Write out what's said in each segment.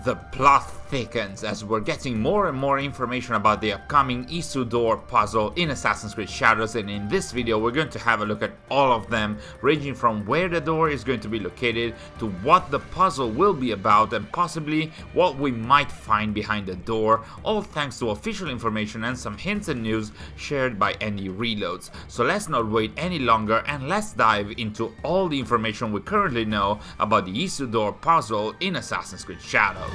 The plot thickens as we're getting more and more information about the upcoming Isu Door puzzle in Assassin's Creed Shadows, and in this video we're going to have a look at all of them, ranging from where the door is going to be located to what the puzzle will be about and possibly what we might find behind the door, all thanks to official information and some hints and news shared by Andy Reloads. So let's not wait any longer and let's dive into all the information we currently know about the Isu Door puzzle in Assassin's Creed Shadows.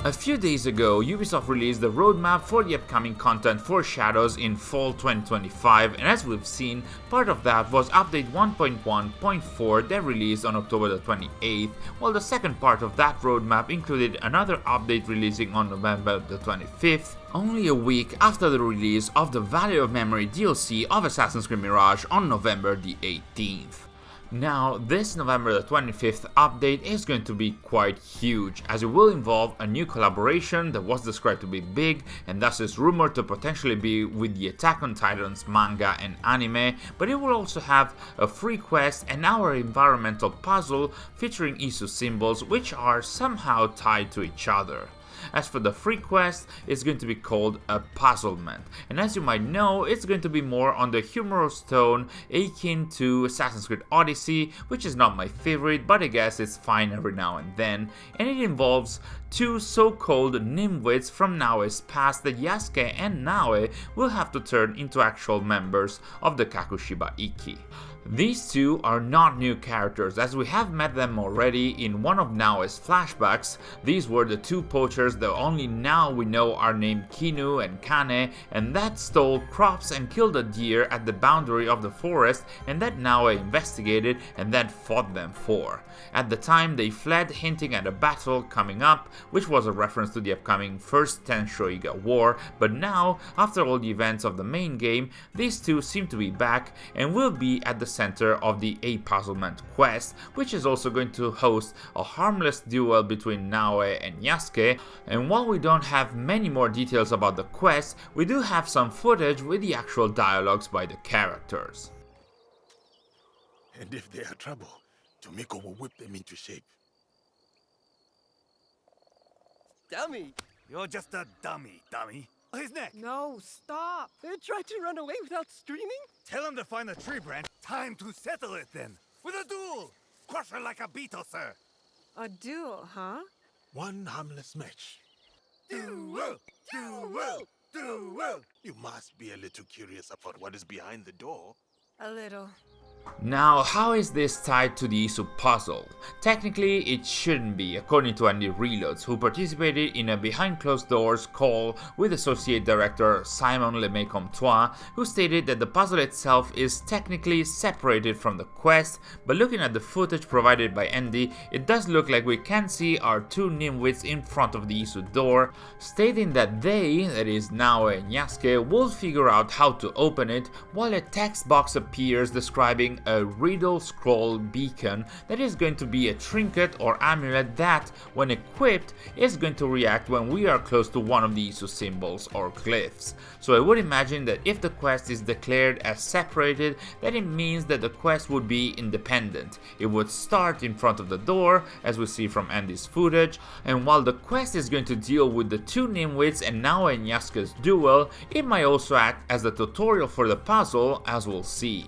A few days ago, Ubisoft released the roadmap for the upcoming content for Shadows in fall 2025, and as we've seen, part of that was update 1.1.4 that released on October the 28th, while the second part of that roadmap included another update releasing on November the 25th, only a week after the release of the Value of Memory DLC of Assassin's Creed Mirage on November the 18th. Now, this November the 25th update is going to be quite huge, as it will involve a new collaboration that was described to be big and thus is rumored to potentially be with the Attack on Titans manga and anime, but it will also have a free quest and our environmental puzzle featuring Isu Symbols, which are somehow tied to each other. As for the free quest, it's going to be called a Puzzlement, and as you might know, it's going to be more on the humorous tone akin to Assassin's Creed Odyssey, which is not my favorite, but I guess it's fine every now and then, and it involves two so-called nimwits from Naoe's past that Yasuke and Naoe will have to turn into actual members of the Kakushiba Ikki. These two are not new characters, as we have met them already in one of Naoe's flashbacks. These were the two poachers that only now we know are named Kinu and Kane, and that stole crops and killed a deer at the boundary of the forest, and that Naoe investigated and then fought them for. At the time they fled, hinting at a battle coming up, which was a reference to the upcoming First Tenshoiga War, but now, after all the events of the main game, these two seem to be back and will be at the center of the Puzzlement Quest, which is also going to host a harmless duel between Naoe and Yasuke. And while we don't have many more details about the quest, we do have some footage with the actual dialogues by the characters. And if they are trouble, Tomiko will whip them into shape. Dummy! You're just a dummy. His neck! No, stop! They tried to run away without screaming? Tell him to find the tree branch. Time to settle it then. With a duel! Crush her like a beetle, sir. A duel, huh? One harmless match. Duel! Duel! Duel! You must be a little curious about what is behind the door. A little. Now, how is this tied to the Isu puzzle? Technically, it shouldn't be, according to Andy Reloads, who participated in a behind closed doors call with Associate Director Simon Lemay-Comtois, who stated that the puzzle itself is technically separated from the quest, but looking at the footage provided by Andy, it does look like we can see our two nimwits in front of the Isu door, stating that they, that is Naoe and Yasuke, will figure out how to open it, while a text box appears describing a riddle scroll beacon that is going to be a trinket or amulet that, when equipped, is going to react when we are close to one of the Isu symbols or glyphs. So I would imagine that if the quest is declared as separated, then it means that the quest would be independent. It would start in front of the door, as we see from Andy's footage, and while the quest is going to deal with the two nimwits and Naoe and Yasuke's duel, it might also act as the tutorial for the puzzle, as we'll see.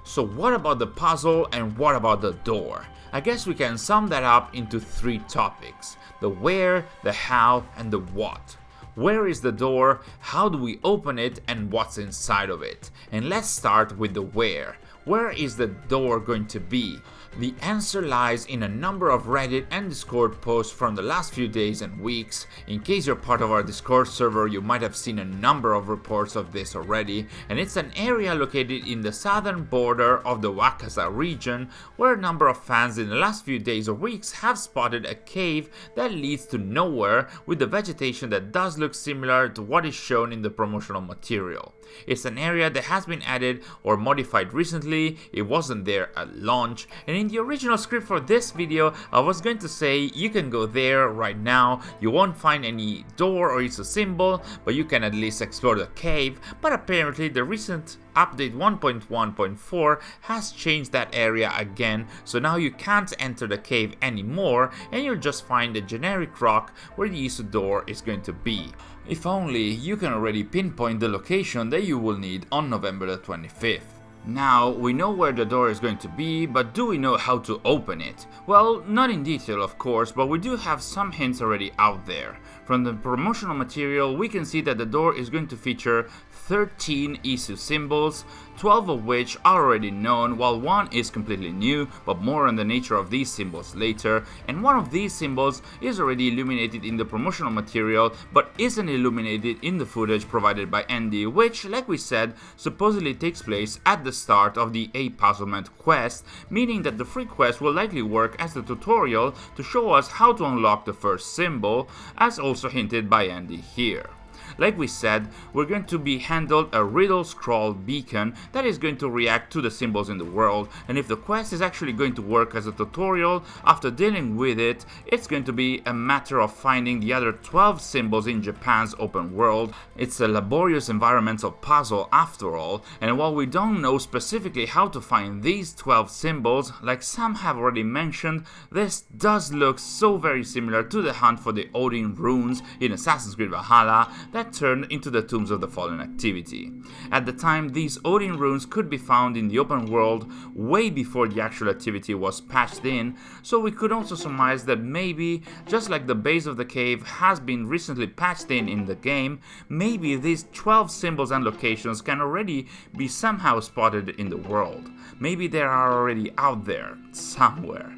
So what about the puzzle and what about the door? I guess we can sum that up into three topics: the where, the how, and the what. Where is the door, how do we open it, and what's inside of it? And let's start with the where. Where is the door going to be? The answer lies in a number of Reddit and Discord posts from the last few days and weeks. In case you're part of our Discord server, you might have seen a number of reports of this already, and it's an area located in the southern border of the Wakasa region, where a number of fans in the last few days or weeks have spotted a cave that leads to nowhere, with the vegetation that does look similar to what is shown in the promotional material. It's an area that has been added or modified recently recently, it wasn't there at launch, and in the original script for this video I was going to say you can go there right now, you won't find any door or Isu symbol, but you can at least explore the cave, but apparently the recent update 1.1.4 has changed that area again, so now you can't enter the cave anymore and you'll just find a generic rock where the Isu door is going to be. If only you can already pinpoint the location that you will need on November the 25th. Now, we know where the door is going to be, but do we know how to open it? Well, not in detail of course, but we do have some hints already out there. From the promotional material, we can see that the door is going to feature 13 Isu symbols, 12 of which are already known, while one is completely new, but more on the nature of these symbols later, and one of these symbols is already illuminated in the promotional material, but isn't illuminated in the footage provided by Andy, which, like we said, supposedly takes place at the start of the Puzzlement Quest, meaning that the free quest will likely work as the tutorial to show us how to unlock the first symbol, as also hinted by Andy here. Like we said, we're going to be handled a riddle scroll beacon that is going to react to the symbols in the world, and if the quest is actually going to work as a tutorial, after dealing with it, it's going to be a matter of finding the other 12 symbols in Japan's open world. It's a laborious environmental puzzle after all, and while we don't know specifically how to find these 12 symbols, like some have already mentioned, this does look so very similar to the hunt for the Odin runes in Assassin's Creed Valhalla that turned into the Tombs of the Fallen activity. At the time, these Odin runes could be found in the open world way before the actual activity was patched in, so we could also surmise that maybe, just like the base of the cave has been recently patched in the game, maybe these 12 symbols and locations can already be somehow spotted in the world. Maybe they are already out there, somewhere.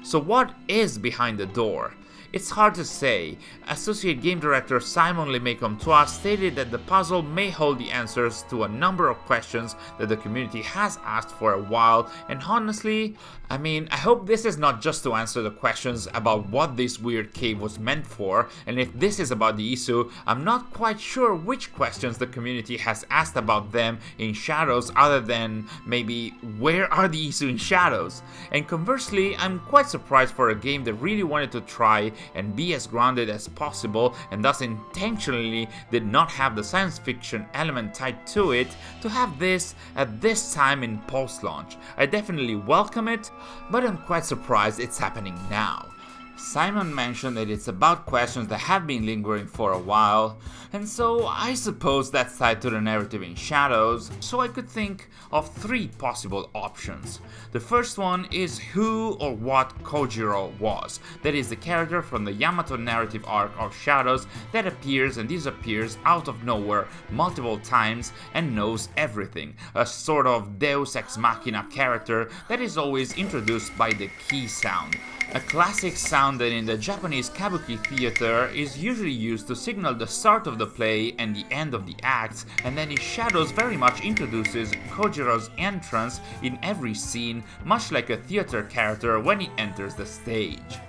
So what is behind the door? It's hard to say. Associate Game Director Simon Lemay-Comtois stated that the puzzle may hold the answers to a number of questions that the community has asked for a while, and honestly, I hope this is not just to answer the questions about what this weird cave was meant for, and if this is about the Isu, I'm not quite sure which questions the community has asked about them in Shadows other than maybe where are the Isu in Shadows? And conversely, I'm quite surprised for a game that really wanted to try and be as grounded as possible and thus intentionally did not have the science fiction element tied to it, to have this at this time in post-launch. I definitely welcome it, but I'm quite surprised it's happening now. Simon mentioned that it's about questions that have been lingering for a while, and so I suppose that's tied to the narrative in Shadows, so I could think of 3 possible options. The first one is who or what Kojiro was, that is the character from the Yamato narrative arc of Shadows that appears and disappears out of nowhere multiple times and knows everything, a sort of Deus Ex Machina character that is always introduced by the key sound. A classic sound that in the Japanese kabuki theater is usually used to signal the start of the play and the end of the acts, and then in Shadows very much introduces Kojiro's entrance in every scene, much like a theater character when he enters the stage.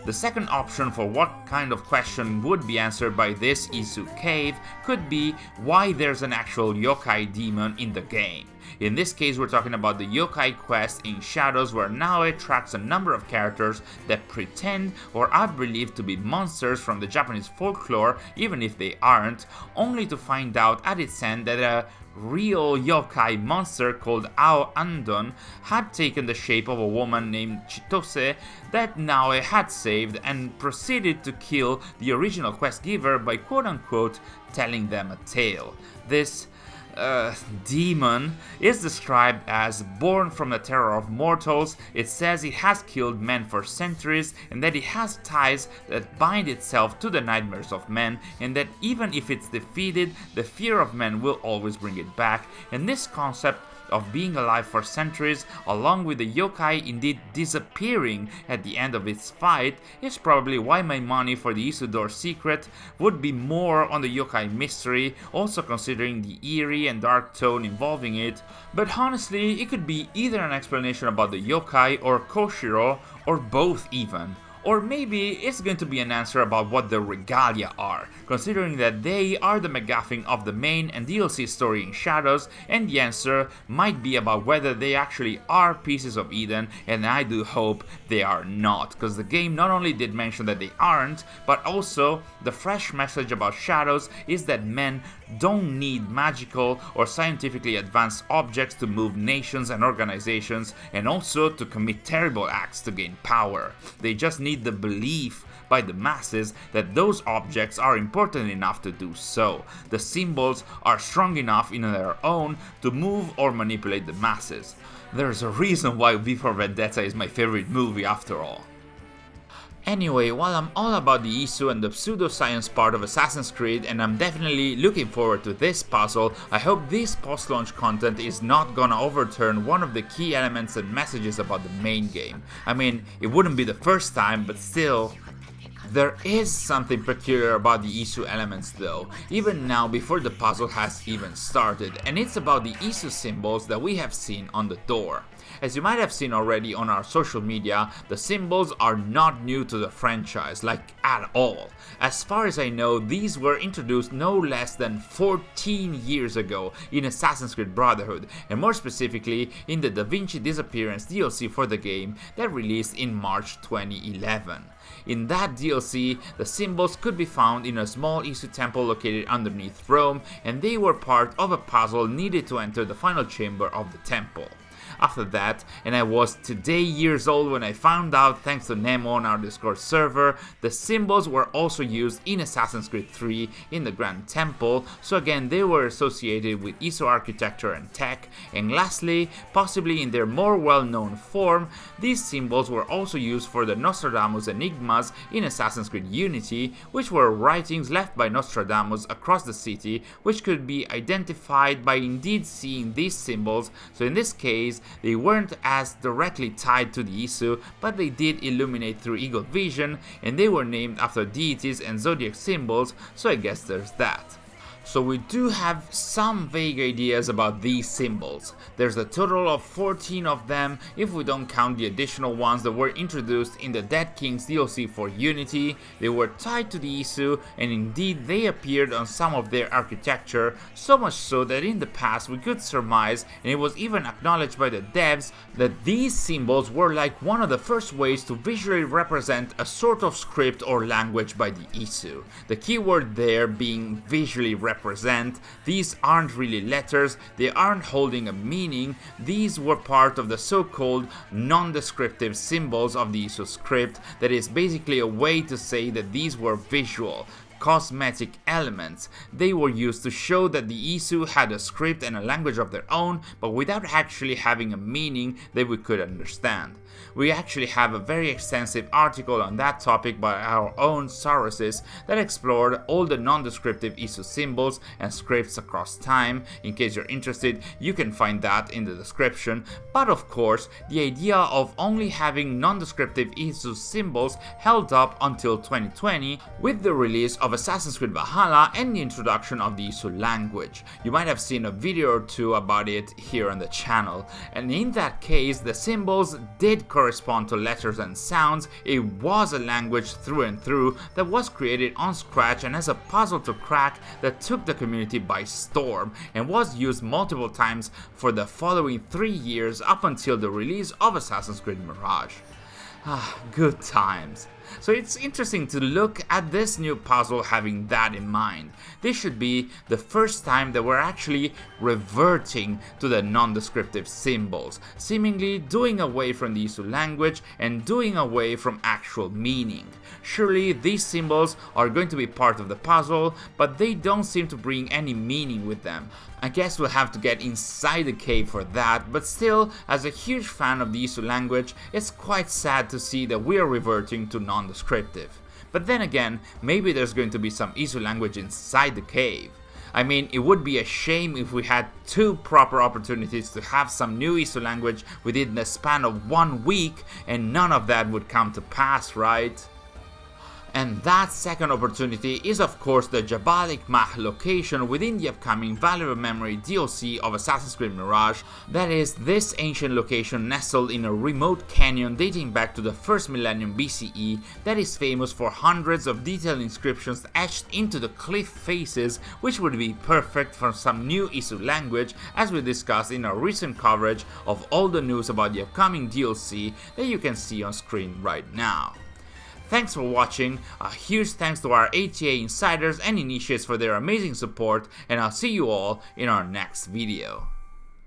The second option for what kind of question would be answered by this Isu cave could be why there's an actual yokai demon in the game. In this case, we're talking about the Yokai quest in Shadows, where Naoe tracks a number of characters that pretend or are believed to be monsters from the Japanese folklore, even if they aren't, only to find out at its end that a real yokai monster called Ao Andon had taken the shape of a woman named Chitose that Naoe had saved and proceeded to kill the original quest giver by quote-unquote telling them a tale. This demon is described as born from the terror of mortals. It says it has killed men for centuries and that it has ties that bind itself to the nightmares of men, and that even if it's defeated, the fear of men will always bring it back. And this concept of being alive for centuries, along with the yokai indeed disappearing at the end of its fight, is probably why my money for the Isu Door secret would be more on the yokai mystery, also considering the eerie and dark tone involving it. But honestly, it could be either an explanation about the yokai or Kojiro, or both even. Or maybe it's going to be an answer about what the Regalia are, considering that they are the MacGuffin of the main and DLC story in Shadows, and the answer might be about whether they actually are pieces of Eden, and I do hope they are not, because the game not only did mention that they aren't, but also the fresh message about Shadows is that men don't need magical or scientifically advanced objects to move nations and organizations, and also to commit terrible acts to gain power. They just need the belief by the masses that those objects are important enough to do so. The symbols are strong enough in their own to move or manipulate the masses. There's a reason why V for Vendetta is my favorite movie after all. Anyway, while I'm all about the Isu and the pseudoscience part of Assassin's Creed, and I'm definitely looking forward to this puzzle, I hope this post-launch content is not gonna overturn one of the key elements and messages about the main game. I mean, it wouldn't be the first time, but still. There is something peculiar about the Isu elements though, even now before the puzzle has even started, and it's about the Isu symbols that we have seen on the door. As you might have seen already on our social media, the symbols are not new to the franchise, like at all. As far as I know, these were introduced no less than 14 years ago in Assassin's Creed Brotherhood, and more specifically in the Da Vinci Disappearance DLC for the game that released in March 2011. In that DLC, the symbols could be found in a small Isu temple located underneath Rome, and they were part of a puzzle needed to enter the final chamber of the temple. After that, and I was today years old when I found out thanks to Nemo on our Discord server, the symbols were also used in Assassin's Creed 3 in the Grand Temple, so again they were associated with Isu architecture and tech, and lastly, possibly in their more well-known form, these symbols were also used for the Nostradamus Enigmas in Assassin's Creed Unity, which were writings left by Nostradamus across the city, which could be identified by indeed seeing these symbols, so in this case, they weren't as directly tied to the Isu, but they did illuminate through eagle vision, and they were named after deities and zodiac symbols, so I guess there's that. So we do have some vague ideas about these symbols. There's a total of 14 of them if we don't count the additional ones that were introduced in the Dead Kings DLC for Unity. They were tied to the Isu, and indeed they appeared on some of their architecture, so much so that in the past we could surmise, and it was even acknowledged by the devs, that these symbols were like one of the first ways to visually represent a sort of script or language by the Isu. The keyword there being visually represent. These aren't really letters, they aren't holding a meaning, these were part of the so-called non-descriptive symbols of the Isu script, that is basically a way to say that these were visual, cosmetic elements. They were used to show that the Isu had a script and a language of their own, but without actually having a meaning that we could understand. We actually have a very extensive article on that topic by our own Sauruses that explored all the non-descriptive Isu symbols and scripts across time. In case you're interested, you can find that in the description. But of course, the idea of only having non-descriptive Isu symbols held up until 2020 with the release of Assassin's Creed Valhalla and the introduction of the Isu language. You might have seen a video or two about it here on the channel, and in that case the symbols did correspond to letters and sounds. It was a language through and through that was created on scratch and as a puzzle to crack that took the community by storm, and was used multiple times for the following 3 years up until the release of Assassin's Creed Mirage. Good times. So it's interesting to look at this new puzzle having that in mind. This should be the first time that we're actually reverting to the non-descriptive symbols, seemingly doing away from the Isu language and doing away from actual meaning. Surely these symbols are going to be part of the puzzle, but they don't seem to bring any meaning with them. I guess we'll have to get inside the cave for that, but still, as a huge fan of the Isu language, it's quite sad to see that we are reverting to non-descriptive. But then again, maybe there's going to be some Isu language inside the cave. I mean, it would be a shame if we had 2 proper opportunities to have some new Isu language within the span of 1 week, and none of that would come to pass, right? And that second opportunity is of course the Jabalik Mah location within the upcoming Valuable Memory DLC of Assassin's Creed Mirage. That is, this ancient location nestled in a remote canyon dating back to the 1st millennium BCE that is famous for hundreds of detailed inscriptions etched into the cliff faces, which would be perfect for some new Isu language, as we discussed in our recent coverage of all the news about the upcoming DLC that you can see on screen right now. Thanks for watching, a huge thanks to our ATA insiders and initiates for their amazing support, and I'll see you all in our next video.